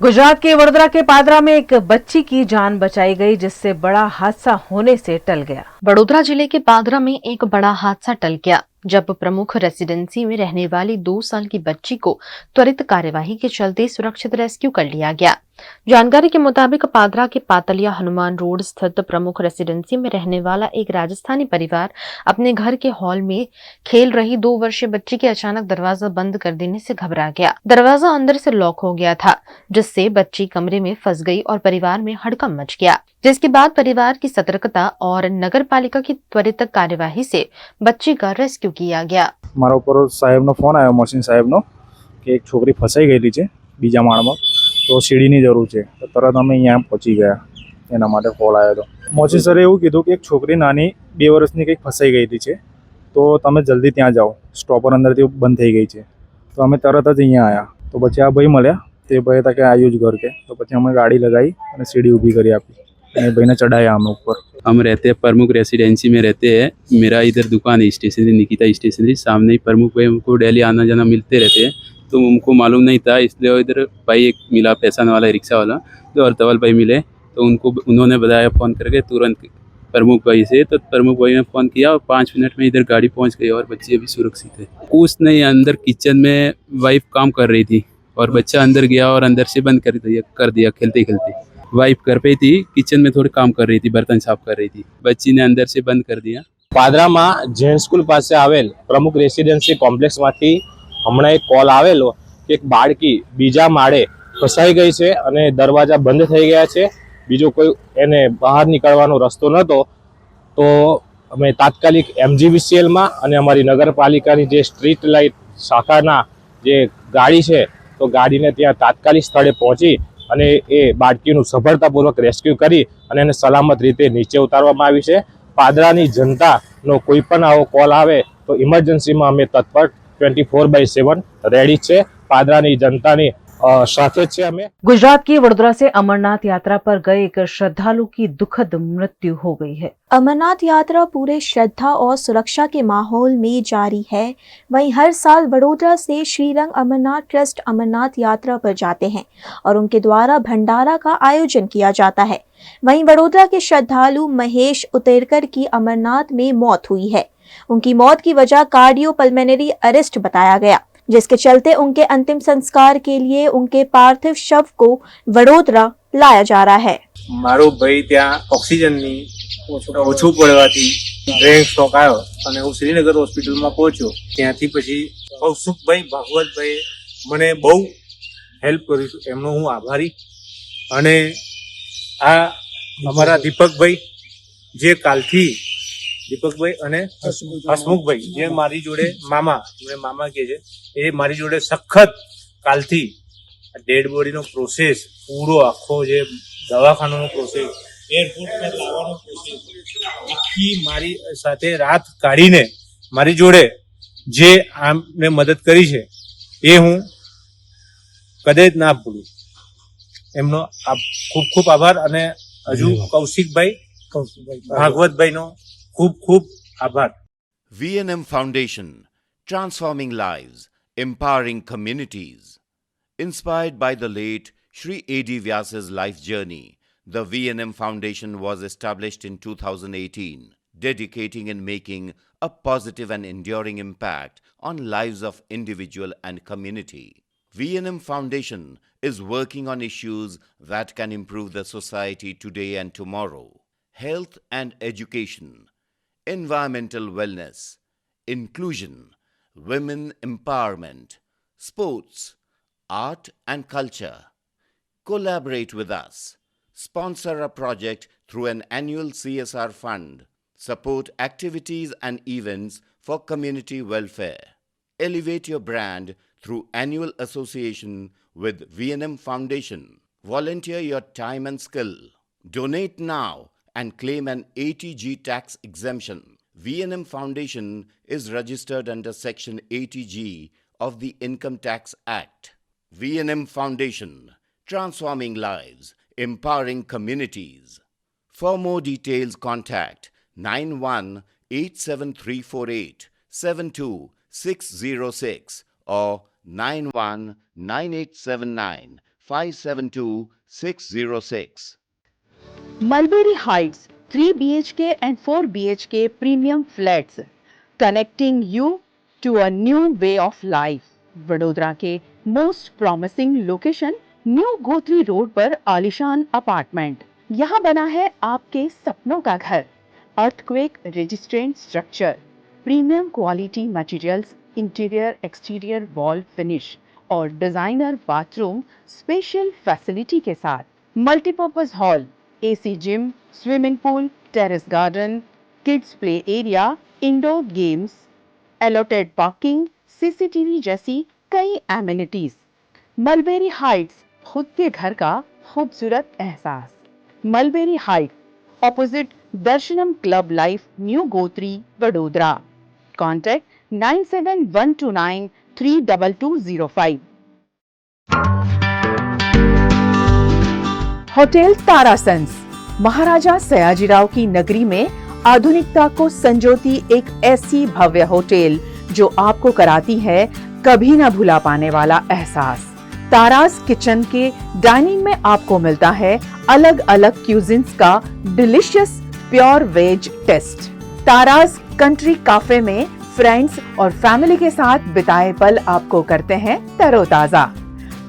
गुजरात के वडोदरा के पादरा में एक बच्ची की जान बचाई गई, जिससे बड़ा हादसा होने से टल गया। वडोदरा जिले के पादरा में एक बड़ा हादसा टल गया जब प्रमुख रेसिडेंसी में रहने वाली 2 साल की बच्ची को त्वरित कार्यवाही के चलते सुरक्षित रेस्क्यू कर लिया गया। जानकारी के मुताबिक पादरा के पातलिया हनुमान रोड स्थित प्रमुख रेसिडेंसी में रहने वाला एक राजस्थानी परिवार अपने घर के हॉल में खेल रही 2 वर्षीय बच्ची के अचानक दरवाजा बंद कर देने से घबरा गया। दरवाजा अंदर से लॉक हो गया था, जिससे बच्ची कमरे में फंस गई और परिवार में हड़कंप मच गया। जिसके बाद परिवार की सतर्कता और नगर पालिका की त्वरित कार्यवाही से बच्ची का रेस्क्यू किया गया। મારા ઉપર સાહેબનો ફોન આવ્યો, મોસીન સાહેબનો, કે એક છોકરી ફસાઈ ગયેલી છે બીજા માળમાં, તો સીડીની જરૂર છે. તો તરત અમે અહીંયા પહોંચી ગયા, એના માટે કોલ આવ્યો હતો. મોસીન સરે એવું કીધું કે એક છોકરી નાની 2 વર્ષની કંઈક ફસાઈ ગયેલી છે, તો તમે જલ્દી ત્યાં જાઓ, સ્ટોપર અંદરથી બંધ થઈ ગઈ છે. તો અમે તરત જ અહીંયા આવ્યા. તો પછી આ ભાઈ મળ્યા, તે ભાઈ હતા કે આયુ જ ઘર કે. તો પછી અમે ગાડી લગાવી અને સીડી ઊભી કરી આપી અને ભાઈને ચડાયા અમે ઉપર. हम रहते हैं प्रमुख रेसिडेंसी में रहते हैं। मेरा इधर दुकान है स्टेशनरी, निकिता स्टेशनरी, सामने ही प्रमुख भाई हमको डेली आना जाना मिलते रहते हैं। तो उनको मालूम नहीं था, इसलिए इधर भाई एक मिला पैसा वाला रिक्शा वाला, तो और धवल भाई मिले, तो उन्होंने बताया फ़ोन करके तुरंत प्रमुख भाई से। तो प्रमुख भाई ने फ़ोन किया और 5 मिनट में इधर गाड़ी पहुंच गई और बच्ची अभी सुरक्षित है। कुछ नहीं, अंदर किचन में वाइफ काम कर रही थी और बच्चा अंदर गया और अंदर से बंद कर दिया खेलते खेलते। वाइफ घर पे थी, किचन में थोड़ी काम कर रही थी, बर्तन साफ कर रही थी, बच्ची ने अंदर से बंद कर दिया। પાદરામાં જૈન સ્કૂલ પાસે આવેલ પ્રમુખ રેસિડેન્સી કોમ્પ્લેક્સમાંથી હમણાં એક કોલ આવેલો કે એક બાળકી બીજા માળે ફસાઈ ગઈ છે અને દરવાજા બંધ થઈ ગયા છે, બીજો કોઈ એને બહાર નીકળવાનો રસ્તો નહોતો. તો અમે તાત્કાલિક MGVCLમાં અને અમારી નગરપાલિકાની જે સ્ટ્રીટ લાઇટ શાખાના જે ગાડી છે, તો ગાડીને ત્યાં તાત્કાલિક સ્થળે પહોંચી અને એ બાળકીનું સફળતાપૂર્વક રેસ્ક્યુ કરી અને એને સલામત રીતે નીચે ઉતારવામાં આવી છે. પાદરાની જનતાનો કોઈ પણ આવો કોલ આવે તો ઇમરજન્સીમાં અમે તત્પર 24/7 રેડી છે. પાદરાની જનતાની સાથે છે અમે. गुजरात की वडोदरा से अमरनाथ यात्रा पर गए एक श्रद्धालु की दुखद मृत्यु हो गई है। अमरनाथ यात्रा पूरे श्रद्धा और सुरक्षा के माहौल में जारी है। वहीं हर साल वडोदरा से श्रीरंग अमरनाथ ट्रस्ट अमरनाथ यात्रा पर जाते हैं और उनके द्वारा भंडारा का आयोजन किया जाता है। वहीं वडोदरा के श्रद्धालु महेश उतेरकर की अमरनाथ में मौत हुई है। उनकी मौत की वजह कार्डियोपल्मोनरी अरेस्ट बताया गया, जिसके चलते उनके अंतिम संस्कार के लिए उनके पार्थिव शव को वडोदरा लाया जा रहा है। મારો ભાઈ ત્યાં ઓક્સિજનની ઓછું પડવાથી બ્રેન સ્ટ્રોક આવ્યો અને હું શ્રીનગર હોસ્પિટલમાં પહોંચ્યો. ત્યાંથી પછી કૌશિકભાઈ ભાગવતભાઈ મને બહુ હેલ્પ કરી, એમનો હું આભારી. અને આ અમારા દીપકભાઈ, જે કાલથી દીપકભાઈ અને હસમુખભાઈ, જે મારી જોડે મામા કહે છે, એ મારી જોડે સખત કાલથી ડેડ બોડીનો પ્રોસેસ પૂરો આખો, જે દવાખાનાનો પ્રોસેસ, એરપોર્ટ લાવવાનો પ્રોસેસ, આખી મારી સાથે રાત કાઢીને મારી જોડે જે આમને મદદ કરી છે, એ હું કદાચ ના ભૂલું. એમનો ખૂબ ખૂબ આભાર. અને હજુ કૌશિકભાઈ ભાગવતભાઈનો ખૂબ ખૂબ આભાર. VNM Foundation, transforming lives, empowering communities. Inspired by the late Sri A.D. Vyas's life journey, the VNM Foundation was established in 2018, dedicating and making a positive and enduring impact on lives of individual and community. VNM Foundation is working on issues that can improve the society today and tomorrow: health and education, environmental wellness, inclusion, women empowerment, sports, art and culture. Collaborate with us. Sponsor a project through an annual CSR fund. Support activities and events for community welfare. Elevate your brand through annual association with VNM Foundation. Volunteer your time and skill. Donate now and claim an ATG tax exemption. VNM Foundation is registered under Section ATG of the Income Tax Act. VNM Foundation, transforming lives, empowering communities. For more details, contact 918738 72606 or 919879 572-606. Mulberry Heights 3 BHK and 4 BHK premium flats connecting you to a new way of life. Vadodara के most promising location new Gotri road पर आलीशान apartment. यहाँ बना है आपके सपनों का घर। Earthquake resistant structure, premium quality materials, interior exterior wall finish और डिजाइनर बाथरूम स्पेशल फैसिलिटी के साथ। Multipurpose hall, AC gym, swimming pool, terrace garden, kids play area, indoor games, allotted parking, CCTV जैसी कई एमिनिटीज। मलबेरी हाइट्स, खुद के घर का खूबसूरत एहसास। Mulberry height, opposite Darshanam club life, new Gotri, Vadodara. Contact 9712932205। Hotel Tarasons, Maharaja Sayajirao की नगरी में आधुनिकता को संजोती एक ऐसी भव्य होटल जो आपको कराती है कभी न भुला पाने वाला एहसास। तारास किचन के डाइनिंग में आपको मिलता है अलग अलग क्यूजिन्स का delicious pure veg taste. Taras country cafe में फ्रेंड्स और फैमिली के साथ बिताए पल आपको करते हैं तरोताजा।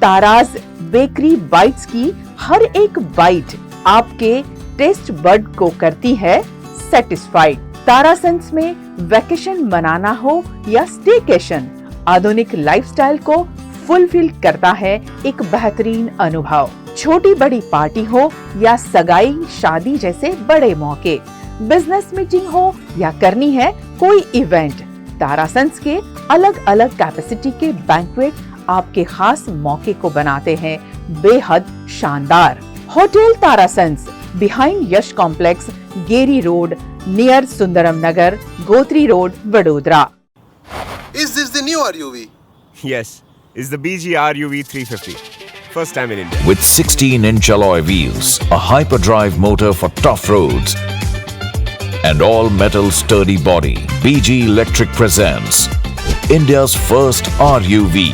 तारास बेकरी बाइट्स की हर एक बाइट आपके टेस्ट बड को करती है सेटिस्फाइड। तारासंस में वैकेशन मनाना हो या स्टेकेशन, आधुनिक लाइफस्टाइल को फुलफिल करता है एक बेहतरीन अनुभव। छोटी बड़ी पार्टी हो या सगाई शादी जैसे बड़े मौके, बिजनेस मीटिंग हो या करनी है कोई इवेंट, तारासंस के अलग अलग कैपेसिटी के बैंक्वेट आपके खास मौके को बनाते हैं बेहद शानदार। Hotel Tarasons, behind Yash complex, गेरी road, near Sundaram Nagar, Gotri road, Vadodara. Is this the new RUV? Yes, it's the BG RUV 350. First time in India. With 16-inch alloy wheels, a hyperdrive motor for tough roads, and all-metal sturdy body, BG Electric presents India's first RUV.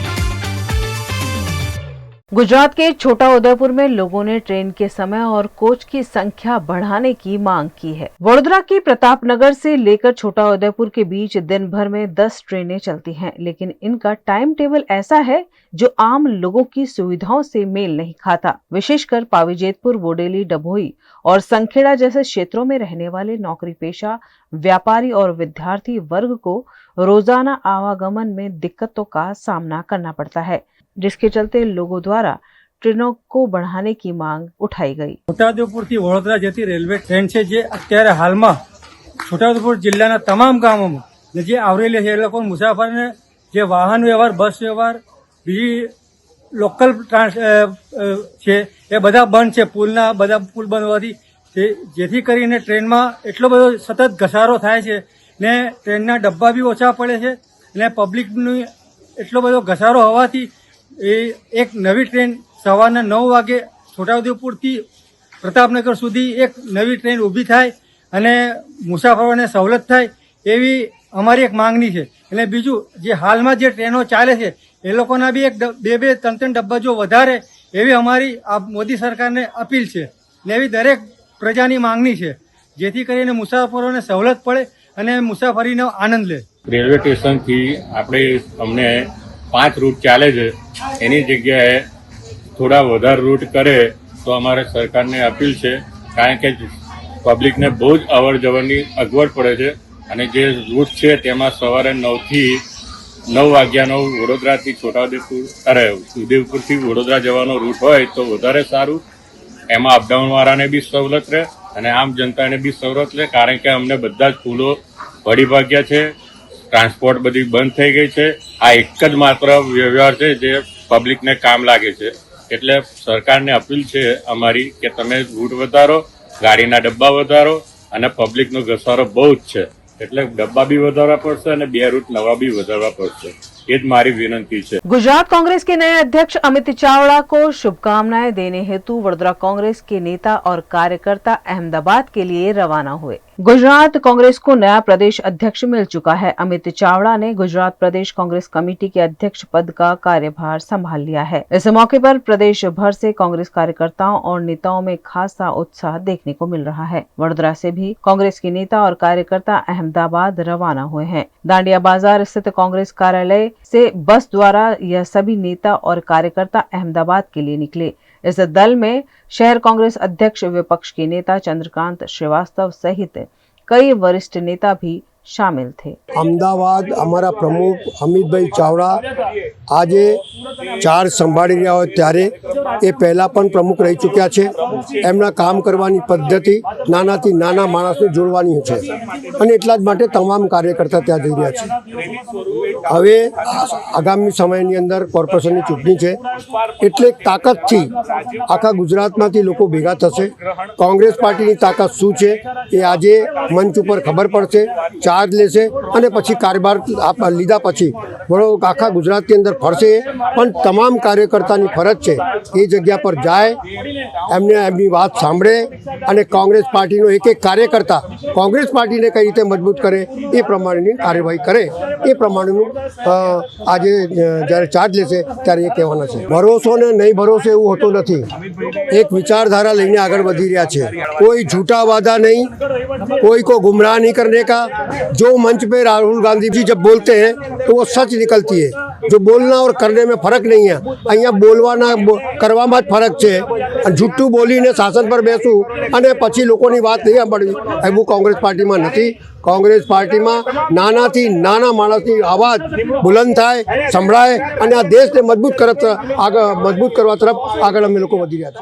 Gujarat के छोटा उदयपुर में लोगों ने train के समय और coach की संख्या बढ़ाने की मांग की है। वडोदरा के प्रतापनगर से लेकर छोटा उदयपुर के बीच दिन भर में 10 ट्रेनें चलती हैं, लेकिन इनका टाइम टेबल ऐसा है जो आम लोगों की सुविधाओं से मेल नहीं खाता। विशेषकर पावीजेतपुर, बोडेली, डभोई और संखेड़ा जैसे क्षेत्रों में रहने वाले नौकरी पेशा, व्यापारी और विद्यार्थी वर्ग को रोजाना आवागमन में दिक्कतों का सामना करना पड़ता है, जिसके चलते लोगों द्वारा ट्रेनों को बढ़ाने की मांग उठाई गई। છોટાઉદેપુરથી વડોદરા જતી રેલવે ટ્રેન છે જે અત્યારે હાલમાં છોટાઉદેપુર જિલ્લાના તમામ ગામોમાં જે આવરેલી છે એ લોકો મુસાફરને જે વાહન વ્યવહાર, બસ વ્યવહાર, બીજી લોકલ છે એ બધા બંધ છે। બધા પુલ બંધ હોવાથી જેથી કરીને ટ્રેનમાં એટલો બધો સતત ઘસારો થાય છે ને ટ્રેનના ડબ્બા બી ઓછા પડે છે અને પબ્લિકનો એટલો બધો ઘસારો હોવાથી એક નવી ટ્રેન સવારના 9 વાગે છોટાઉદેપુરથી પ્રતાપનગર સુધી એક નવી ટ્રેન ઊભી થાય અને મુસાફરોને સવલત થાય એવી અમારી એક માંગણી છે। એટલે બીજું જે હાલમાં જે ટ્રેનો ચાલે છે એ લોકોના બી એક 2-2, 3-3 ડબ્બા જો વધારે એવી અમારી મોદી સરકારને અપીલ છે ને એવી દરેક પ્રજાની માંગણી છે, જેથી કરીને મુસાફરોને સવલત પડે અને મુસાફરીનો આનંદ લે। રેલવે સ્ટેશનથી અમને 5 રૂટ ચાલે છે, એની જગ્યાએ થોડા વધારે રૂટ કરે તો અમારે સરકારને અપીલ છે, કારણ કે પબ્લિકને બહુ જ અવર જવરની અગવડ પડે છે અને જે રૂટ છે તેમાં સવારે 9 થી 9 વાગ્યાનો વડોદરાથી છોટાઉદેપુર ઉદયપુરથી વડોદરા જવાનો રૂટ હોય તો વધારે સારું। એમાં અપડાઉન વાળાને બી સવલત રહે અને આમ જનતાને બી સવલત રહે, કારણ કે અમને બધા જ પુલો પડી ભાગ્યા છે, ટ્રાન્સપોર્ટ બધી બંધ થઈ ગઈ છે। આ એક જ માત્ર વ્યવહાર છે જે પબ્લિકને કામ લાગે છે। એટલે સરકારને અપીલ છે અમારી કે તમે રૂટ વધારો, ગાડીના ડબ્બા વધારો અને પબ્લિકનો ઘસારો બહુ જ છે, એટલે ડબ્બા બી વધારવા પડશે અને 2 રૂટ નવા બી વધારવા પડશે। ये हमारी विनती है। गुजरात कांग्रेस के नए अध्यक्ष अमित चावड़ा को शुभकामनाएं देने हेतु वडोदरा कांग्रेस के नेता और कार्यकर्ता अहमदाबाद के लिए रवाना हुए। गुजरात कांग्रेस को नया प्रदेश अध्यक्ष मिल चुका है। अमित चावड़ा ने गुजरात प्रदेश कांग्रेस कमेटी के अध्यक्ष पद का कार्यभार संभाल लिया है। इस मौके पर प्रदेश भर से कांग्रेस कार्यकर्ताओं और नेताओं में खासा उत्साह देखने को मिल रहा है। वडोदरा से भी कांग्रेस के नेता और कार्यकर्ता अहमदाबाद रवाना हुए हैं। दांडिया बाजार स्थित कांग्रेस कार्यालय से बस द्वारा यह सभी नेता और कार्यकर्ता अहमदाबाद के लिए निकले। इस दल में शहर कांग्रेस अध्यक्ष, विपक्ष के नेता चंद्रकांत श्रीवास्तव सहित कई वरिष्ठ नेता भी शामिल थे। અમદાવાદ અમારા પ્રમુખ અમિતભાઈ ચાવડા આજે ચાર્જ સંભાળી રહ્યા હોય ત્યારે એ પહેલાં પણ પ્રમુખ રહી ચૂક્યા છે। એમના કામ કરવાની પદ્ધતિ નાનાથી નાના માણસને જોડવાની છે અને એટલા જ માટે તમામ કાર્યકર્તા ત્યાં જઈ રહ્યા છે। હવે આગામી સમયની અંદર કોર્પોરેશનની ચૂંટણી છે એટલે તાકાતથી આખા ગુજરાતમાંથી લોકો ભેગા થશે। કોંગ્રેસ પાર્ટીની તાકાત શું છે એ આજે મંચ ઉપર ખબર પડશે। ચાર્જ લેશે અને પછી કારભાર લીધા પછી વડો આખા ગુજરાતની અંદર ફરશે। પણ તમામ કાર્યકર્તાની ફરજ છે એ જગ્યા પર જાય, એમને એમની વાત સાંભળે અને કોંગ્રેસ પાર્ટીનો એક એક કાર્યકર્તા કોંગ્રેસ પાર્ટીને કઈ રીતે મજબૂત કરે એ પ્રમાણેની કાર્યવાહી કરે। એ પ્રમાણેનું આજે જ્યારે ચાર્જ લેશે ત્યારે એ કહેવાના છે। ભરોસો ને નહીં ભરોસો એવું હોતું નથી। એક વિચારધારા લઈને આગળ વધી રહ્યા છે। કોઈ झूठा वादा नहीं, कोई को गुमराह नहीं करने का। जो मंच पे राहुल गांधी जी जब बोलते हैं तो वो सच निकलती है। जो बोलना और करने में फर्क नहीं है। અહીંયા બોલવાના કરવામાં જ ફરક છે। જૂઠું બોલીને શાસન પર બેસવું અને પછી લોકોની વાત નહીં સાંભળવી એવું કોંગ્રેસ પાર્ટીમાં નથી। કોંગ્રેસ પાર્ટીમાં નાનાથી નાના માણસની અવાજ બુલંદ થાય, સંભળાય અને આ દેશને મજબૂત કરવા તરફ આગળ અમે લોકો વધી રહ્યા છીએ।